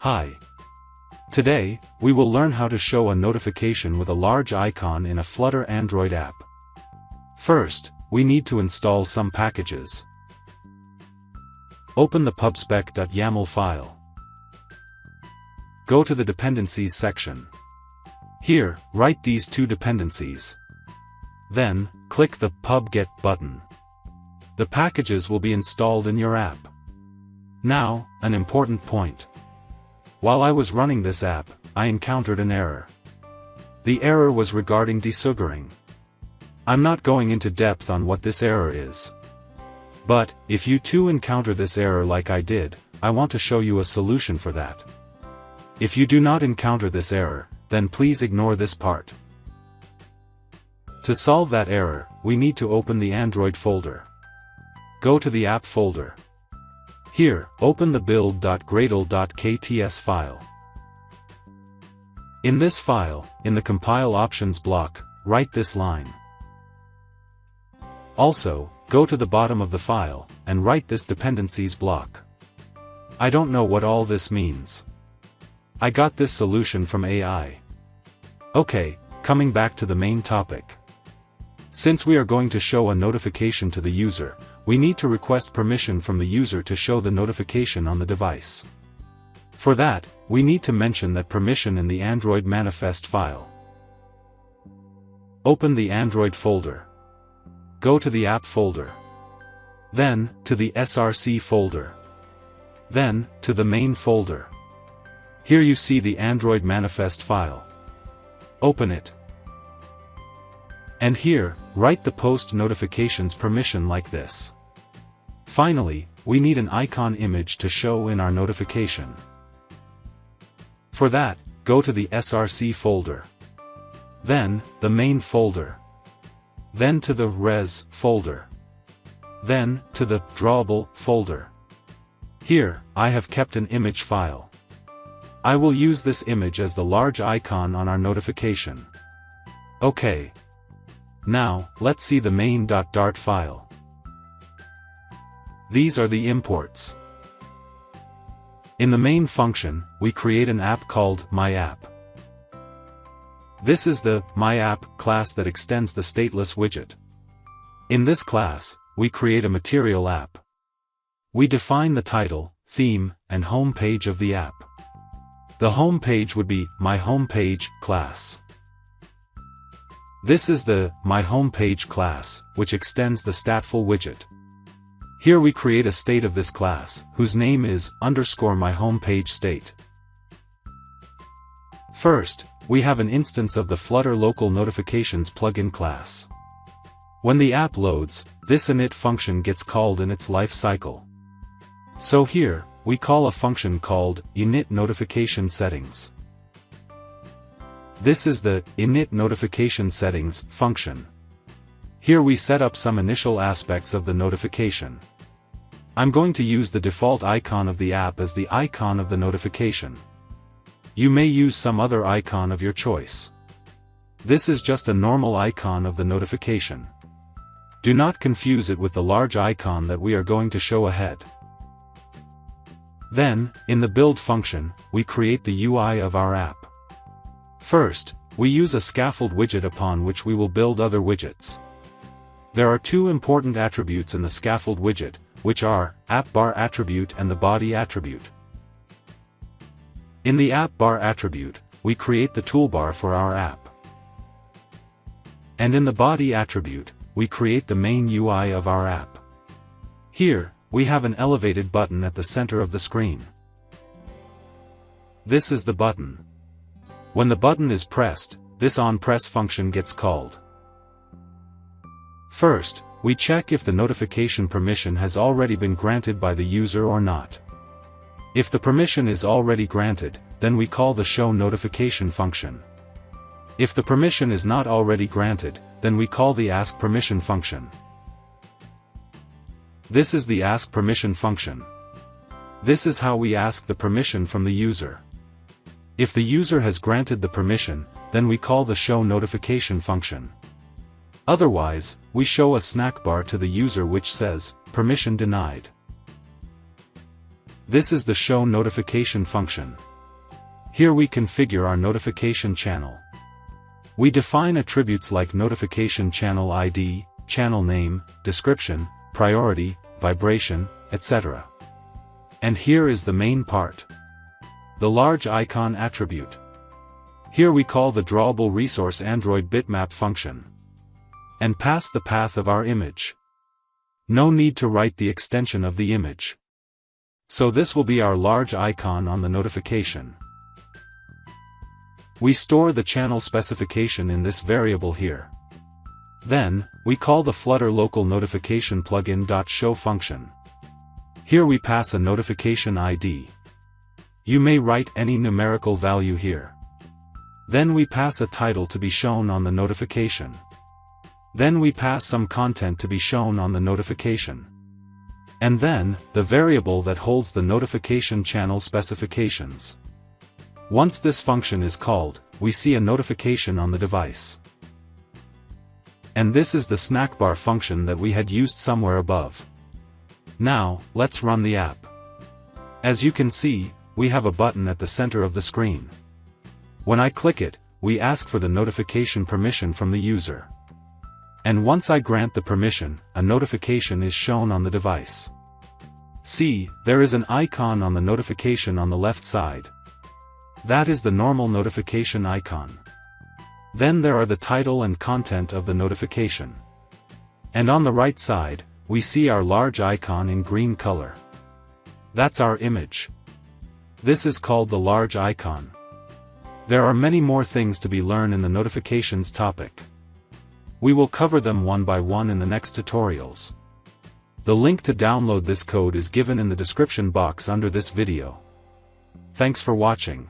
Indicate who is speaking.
Speaker 1: Hi. Today, we will learn how to show a notification with a large icon in a Flutter Android app. First, we need to install some packages. Open the pubspec.yaml file. Go to the Dependencies section. Here, write these two dependencies. Then, click the pub-get button. The packages will be installed in your app. Now, an important point. While I was running this app, I encountered an error. The error was regarding desugaring. I'm not going into depth on what this error is. But, if you too encounter this error like I did, I want to show you a solution for that. If you do not encounter this error, then please ignore this part. To solve that error, we need to open the Android folder. Go to the app folder. Here, open the build.gradle.kts file. In this file, in the compile options block, write this line. Also, go to the bottom of the file, and write this dependencies block. I don't know what all this means. I got this solution from AI. Okay, coming back to the main topic. Since we are going to show a notification to the user, we need to request permission from the user to show the notification on the device. For that, we need to mention that permission in the Android manifest file. Open the Android folder. Go to the app folder. Then, to the src folder. Then, to the main folder. Here you see the Android manifest file. Open it. And here, write the post notifications permission like this. Finally, we need an icon image to show in our notification. For that, go to the src folder. Then, the main folder. Then to the res folder. Then, to the drawable folder. Here, I have kept an image file. I will use this image as the large icon on our notification. Okay. Now, let's see the main.dart file. These are the imports. In the main function, we create an app called myApp. This is the myApp class that extends the stateless widget. In this class, we create a material app. We define the title, theme, and home page of the app. The home page would be myHomePage class. This is the myHomePage class, which extends the stateful widget. Here we create a state of this class, whose name is _myHomePageState. First, we have an instance of the Flutter local notifications plugin class. When the app loads, this init function gets called in its life cycle. So here, we call a function called init notification settings. This is the init notification settings function. Here we set up some initial aspects of the notification. I'm going to use the default icon of the app as the icon of the notification. You may use some other icon of your choice. This is just a normal icon of the notification. Do not confuse it with the large icon that we are going to show ahead. Then, in the build function, we create the UI of our app. First, we use a scaffold widget upon which we will build other widgets. There are two important attributes in the scaffold widget, which are AppBar attribute and the body attribute. In the AppBar attribute, we create the toolbar for our app. And in the body attribute, we create the main UI of our app. Here, we have an elevated button at the center of the screen. This is the button. When the button is pressed, this onPress function gets called. First, we check if the notification permission has already been granted by the user or not. If the permission is already granted, then we call the showNotification function. If the permission is not already granted, then we call the askPermission function. This is the askPermission function. This is how we ask the permission from the user. If the user has granted the permission, then we call the showNotification function. Otherwise, we show a snack bar to the user which says, permission denied. This is the showNotification function. Here we configure our notification channel. We define attributes like notification channel ID, channel name, description, priority, vibration, etc. And here is the main part. The large icon attribute. Here we call the drawable resource Android bitmap function. And pass the path of our image. No need to write the extension of the image. So this will be our large icon on the notification. We store the channel specification in this variable here. Then, we call the Flutter local notification plugin.show function. Here we pass a notification ID. You may write any numerical value here. Then we pass a title to be shown on the notification. Then we pass some content to be shown on the notification. And then, the variable that holds the notification channel specifications. Once this function is called, we see a notification on the device. And this is the snackbar function that we had used somewhere above. Now, let's run the app. As you can see, we have a button at the center of the screen. When I click it, we ask for the notification permission from the user. And once I grant the permission, a notification is shown on the device. See, there is an icon on the notification on the left side. That is the normal notification icon. Then there are the title and content of the notification. And on the right side, we see our large icon in green color. That's our image. This is called the large icon. There are many more things to be learned in the notifications topic. We will cover them one by one in the next tutorials. The link to download this code is given in the description box under this video. Thanks for watching.